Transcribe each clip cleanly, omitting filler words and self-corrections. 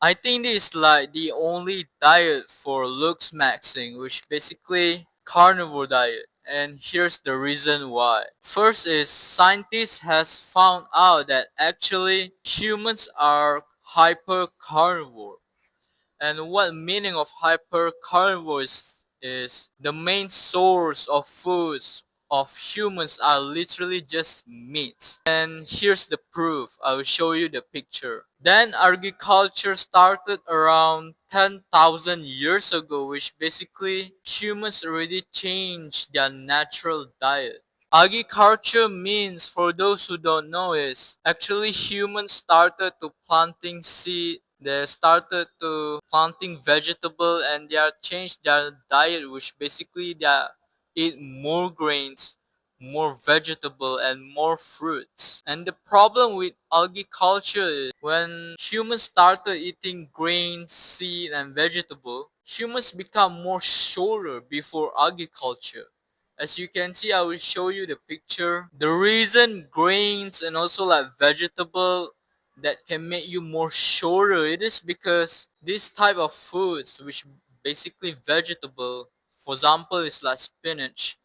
I think this is like the only diet for Looksmaxing, which basically carnivore diet. And here's the reason why. First is scientists has found out that actually humans are hyper carnivore. And what meaning of hypercarnivore is the main source of foods of humans are literally just meat. And here's the proof. I will show you the picture. Then agriculture started around 10,000 years ago, which basically humans already changed their natural diet. Agriculture means, for those who don't know, is actually humans started to planting seed, they started to planting vegetable, and they are changed their diet, which basically they eat more grains, more vegetable, and more fruits. And the problem with agriculture is when humans started eating grains, seed, and vegetable, humans become more shorter before agriculture. As you can see, I will show you the picture. The reason grains and also like vegetable that can make you more shorter, it is because this type of foods, which basically vegetable, for example, is like spinach,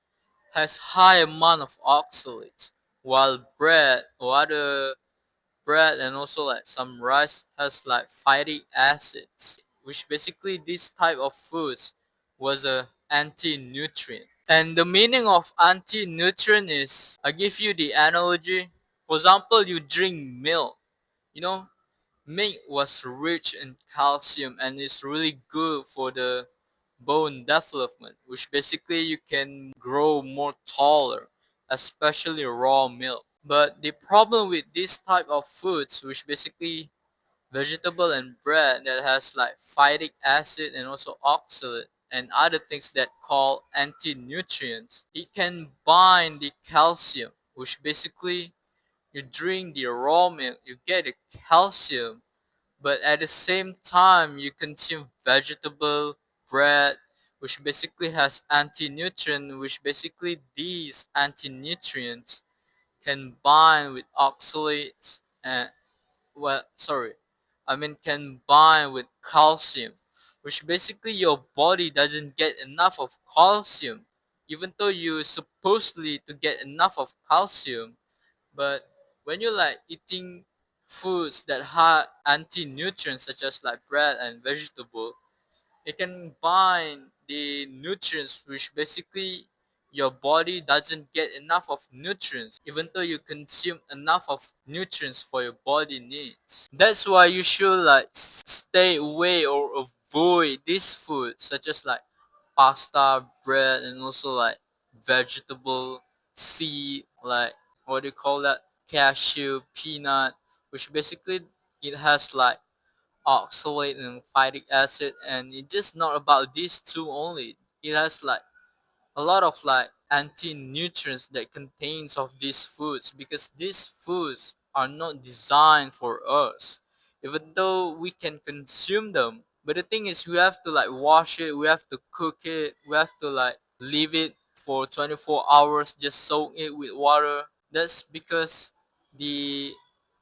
has high amount of oxalates, while bread or other bread and also like some rice has like phytic acids, which basically this type of foods was a anti-nutrient. And the meaning of anti-nutrient is, I give you the analogy. For example, you drink milk. You know, milk was rich in calcium and is really good for the bone development, which basically you can grow more taller, especially raw milk. But the problem with this type of foods, which basically vegetable and bread that has like phytic acid and also oxalate and other things that call anti-nutrients, it can bind the calcium, which basically you drink the raw milk, you get the calcium, but at the same time you consume vegetable, bread, which basically has anti-nutrient, which basically these anti-nutrients can bind with oxalates and, well, sorry, I mean can bind with calcium, which basically your body doesn't get enough of calcium, even though you supposedly to get enough of calcium. But when you're like eating foods that have anti-nutrients such as like bread and vegetable, it can bind the nutrients which basically your body doesn't get enough of nutrients even though you consume enough of nutrients for your body needs. That's why you should like stay away or avoid these foods such as like pasta, bread, and also like vegetable, seed, like what do you call that? Cashew, peanut, which basically it has like oxalate and phytic acid, and it's just not about these two only. It has like a lot of like anti-nutrients that contains of these foods because these foods are not designed for us even though we can consume them. But the thing is we have to like wash it, we have to cook it, we have to like leave it for 24 hours, just soak it with water. That's because the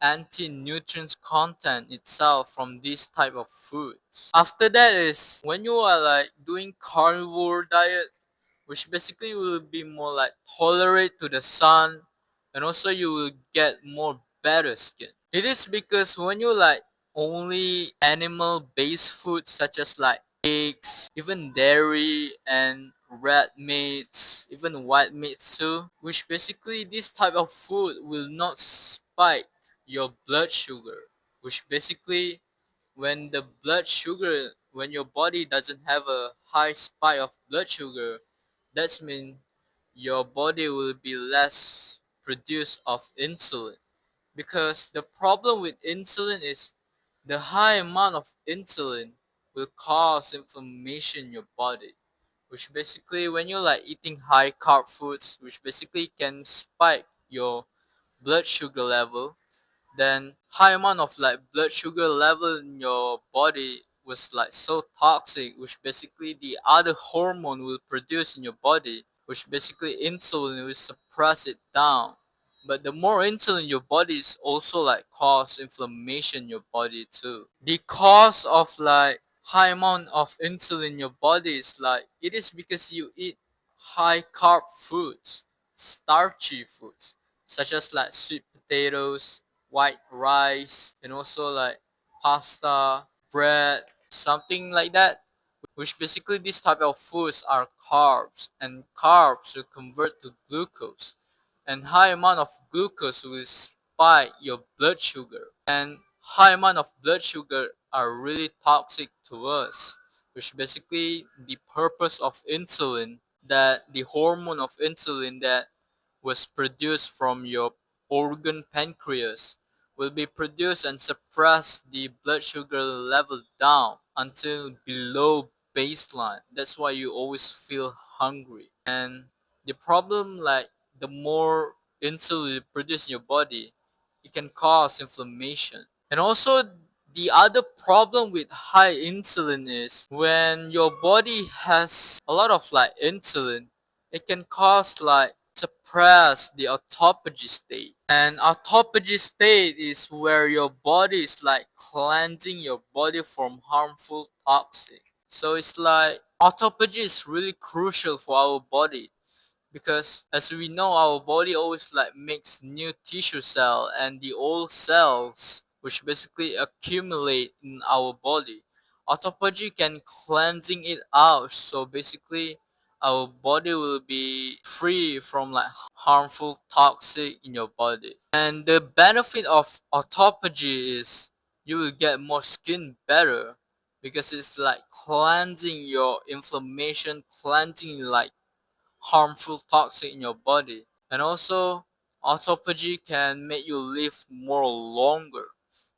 anti-nutrients content itself from this type of foods. After that is when you are like doing carnivore diet, which basically will be more like tolerate to the sun, and also you will get more better skin. It is because when you like only animal based food such as like eggs, even dairy and red meats, even white meats too, which basically this type of food will not spike your blood sugar, which basically when the blood sugar, when your body doesn't have a high spike of blood sugar, that's mean your body will be less produce of insulin. Because the problem with insulin is the high amount of insulin will cause inflammation in your body, which basically when you're like eating high carb foods, which basically can spike your blood sugar level, then high amount of like blood sugar level in your body was like so toxic, which basically the other hormone will produce in your body, which basically insulin will suppress it down. But the more insulin your body is also like cause inflammation in your body too. The cause of like high amount of insulin in your body is like it is because you eat high carb foods, starchy foods, such as like sweet potatoes, white rice, and also like pasta, bread, something like that, which basically these type of foods are carbs, and carbs will convert to glucose, and high amount of glucose will spike your blood sugar, and high amount of blood sugar are really toxic to us, which basically the purpose of insulin, that the hormone of insulin that was produced from your organ pancreas, will be produced and suppress the blood sugar level down until below baseline. That's why you always feel hungry. And the problem, like the more insulin you produce in your body, it can cause inflammation. And also the other problem with high insulin is when your body has a lot of like insulin, it can cause like suppress the autophagy state. And autophagy state is where your body is like cleansing your body from harmful toxic. So it's like autophagy is really crucial for our body, because as we know our body always like makes new tissue cell, and the old cells which basically accumulate in our body, autophagy can cleansing it out, so basically our body will be free from like harmful toxic in your body. And the benefit of autophagy is you will get more skin better, because it's like cleansing your inflammation, cleansing like harmful toxin in your body. And also autophagy can make you live more longer,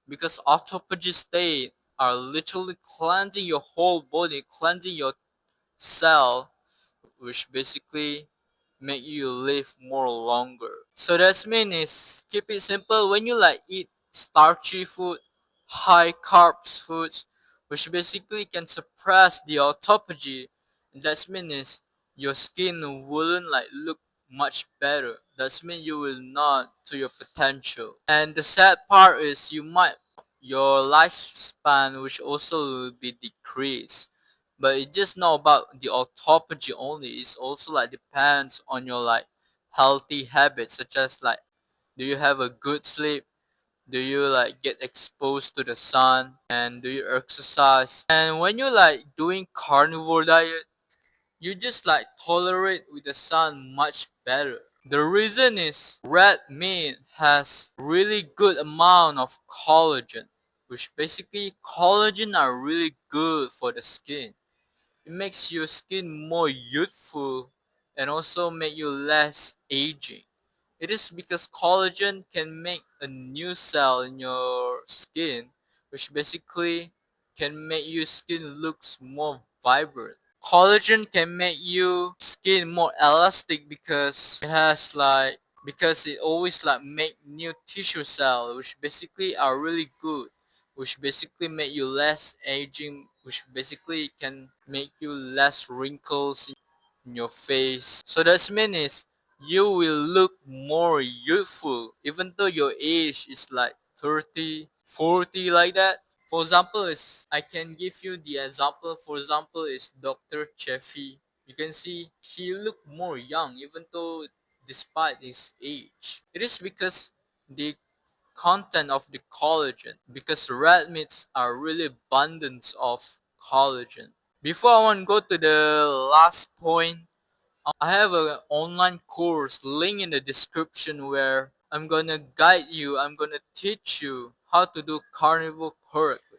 because autophagy state are literally cleansing your whole body, cleansing your cell, which basically make you live more longer. So that's mean is keep it simple. When you like eat starchy food, high carbs foods, which basically can suppress the autophagy, that's mean is your skin wouldn't like look much better. That's mean you will not to your potential. And the sad part is you might your lifespan which also will be decreased. But it just not about the autophagy only. It's also like depends on your like healthy habits, such as like do you have a good sleep, do you like get exposed to the sun, and do you exercise. And when you like doing carnivore diet, you just like tolerate with the sun much better. The reason is red meat has really good amount of collagen, which basically collagen are really good for the skin. It makes your skin more youthful and also make you less aging. It is because collagen can make a new cell in your skin, which basically can make your skin looks more vibrant. Collagen can make you skin more elastic, because it has like because it always like make new tissue cell, which basically are really good, which basically make you less aging, which basically can make you less wrinkles in your face. So that's mean is you will look more youthful even though your age is like 30, 40 like that. For example, is I can give you the example. For example, is Dr. Cheffy. You can see he look more young even though despite his age. It is because the content of the collagen, because red meats are really abundance of collagen. Before I want to go to the last point, I have an online course link in the description where I'm gonna guide you, I'm gonna teach you how to do carnivore correctly.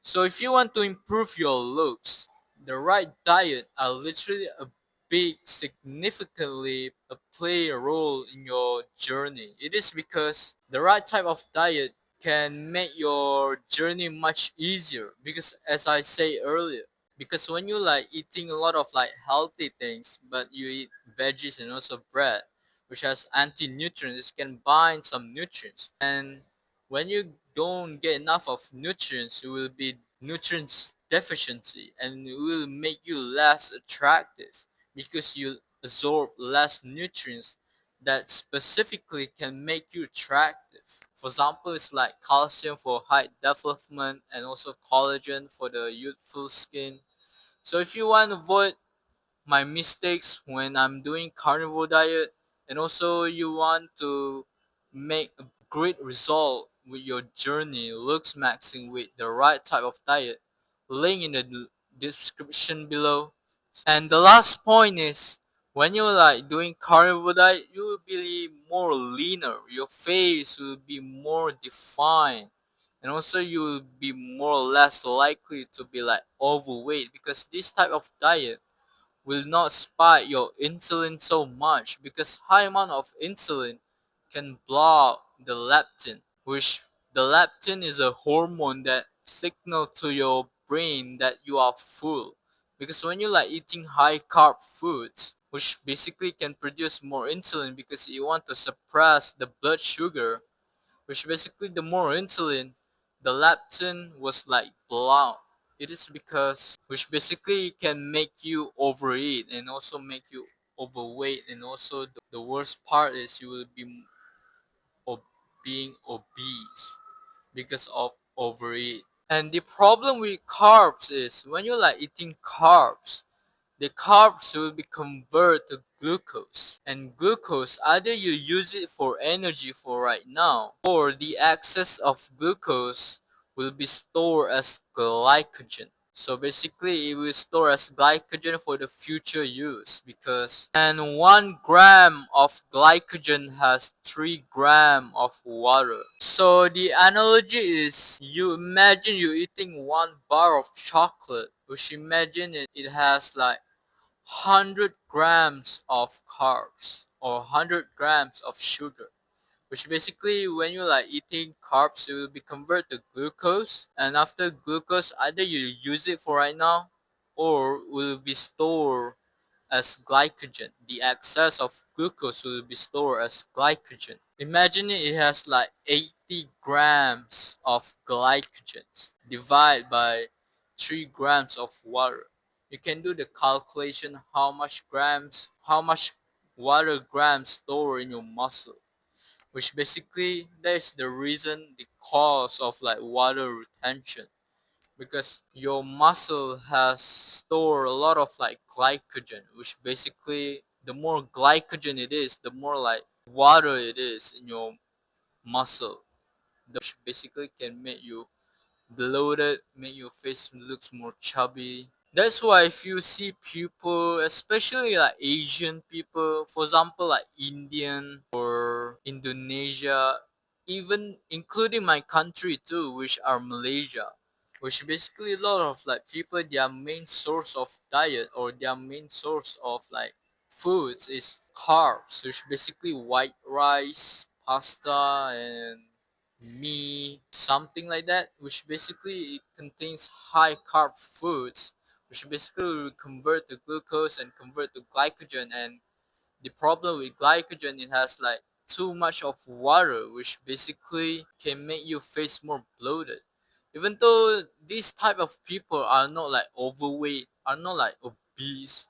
So if you want to improve your looks, the right diet are literally a big significantly play a role in your journey. It is because the right type of diet can make your journey much easier, because as I say earlier, because when you like eating a lot of like healthy things but you eat veggies and also bread which has anti-nutrients, it can bind some nutrients, and when you don't get enough of nutrients, you will be nutrients deficiency, and it will make you less attractive because you absorb less nutrients that specifically can make you attractive. For example, it's like calcium for height development and also collagen for the youthful skin. So if you want to avoid my mistakes when I'm doing carnivore diet, and also you want to make a great result with your journey looks maxing with the right type of diet, link in the description below. And the last point is, when you're like doing carnivore diet, you will be more leaner, your face will be more defined, and also you will be more or less likely to be like overweight, because this type of diet will not spike your insulin so much, because high amount of insulin can block the leptin, which the leptin is a hormone that signal to your brain that you are full. Because when you like eating high carb foods, which basically can produce more insulin because you want to suppress the blood sugar, which basically the more insulin, the leptin was like blocked. It is because which basically can make you overeat and also make you overweight, and also the worst part is you will be being obese because of overeat. And the problem with carbs is when you like eating carbs, the carbs will be converted to glucose, and glucose, either you use it for energy for right now, or the excess of glucose will be stored as glycogen. So basically it will store as glycogen for the future use, because and 1 gram of glycogen has 3 grams of water. So the analogy is, you imagine you eating 1 bar of chocolate, which imagine it has like 100 grams of carbs or 100 grams of sugar, which basically when you like eating carbs, it will be converted to glucose, and after glucose, either you use it for right now or will be stored as glycogen. The excess of glucose will be stored as glycogen. Imagine it has like 80 grams of glycogen divided by 3 grams of water. You can do the calculation how much water grams store in your muscle, which basically that is the reason, the cause of like water retention, because your muscle has stored a lot of like glycogen, which basically the more glycogen it is, the more like water it is in your muscle, which basically can make you bloated, make your face looks more chubby. That's why if you see people, especially like Asian people, for example like Indian or Indonesia, even including my country too, which are Malaysia, which basically a lot of like people, their main source of diet or their main source of like foods is carbs, which basically white rice, pasta, and me, something like that, which basically it contains high carb foods, which basically will convert to glucose and convert to glycogen. And the problem with glycogen, it has like too much of water, which basically can make you face more bloated. Even though these type of people are not like overweight, are not like obese,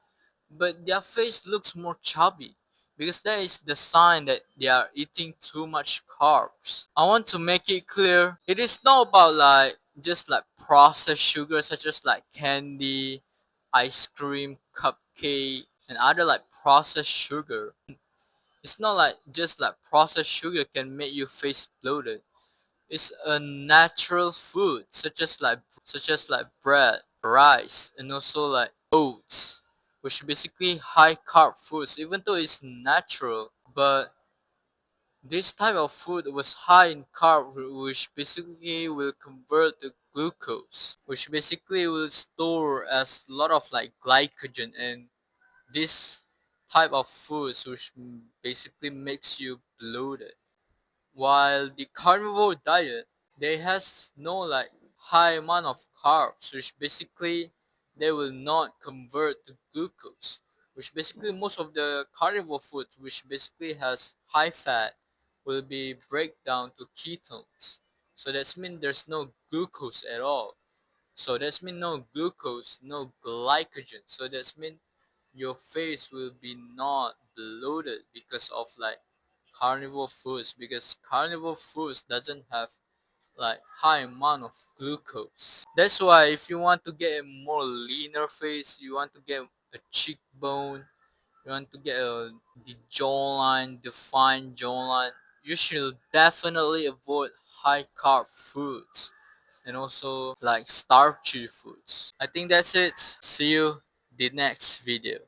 but their face looks more chubby, because that is the sign that they are eating too much carbs. I want to make it clear, it is not about like just like processed sugar such as like candy, ice cream, cupcake, and other like processed sugar. It's not like just like processed sugar can make you face bloated. It's a natural food such as like bread, rice, and also like oats, which basically high carb foods. Even though it's natural, but this type of food was high in carb, which basically will convert to glucose, which basically will store as a lot of like glycogen, and this type of foods which basically makes you bloated. While the carnivore diet, they has no like high amount of carbs, which basically they will not convert to glucose, which basically most of the carnivore foods which basically has high fat will be break down to ketones. So that's mean there's no glucose at all. So that's mean no glucose, no glycogen. So that's mean your face will be not bloated because of like carnivore foods, because carnivore foods doesn't have like high amount of glucose. That's why if you want to get a more leaner face, you want to get a cheekbone, you want to get the jawline, defined jawline, you should definitely avoid high carb foods and also like starchy foods. I think that's it. See you the next video.